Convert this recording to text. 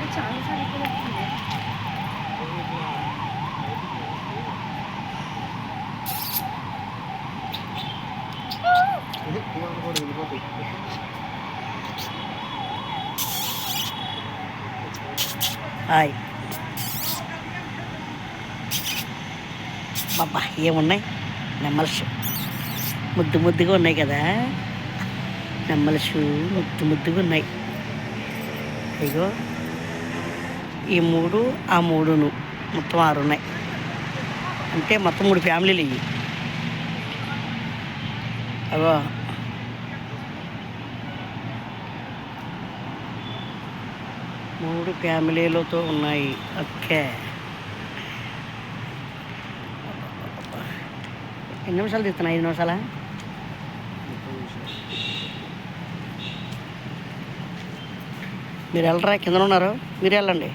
Hi బాబా, ఏమున్నాయి నెమ్మల్స్ ముద్దు ముద్దుగా ఉన్నాయి కదా. నెమ్మల్స్ ముద్దు ముద్దుగా ఉన్నాయి. ఇగో ఈ 3 ఆ 3ను మొత్తం 6 ఉన్నాయి. అంటే మొత్తం 3 ఫ్యామిలీలు ఇవి. అవో 3 ఫ్యామిలీలతో ఉన్నాయి. ఓకే, ఎన్ని నిమిషాలు తీస్తున్నా? 5 నిమిషాలా? మీరు వెళ్ళరా? కింద ఉన్నారు, మీరు వెళ్ళండి.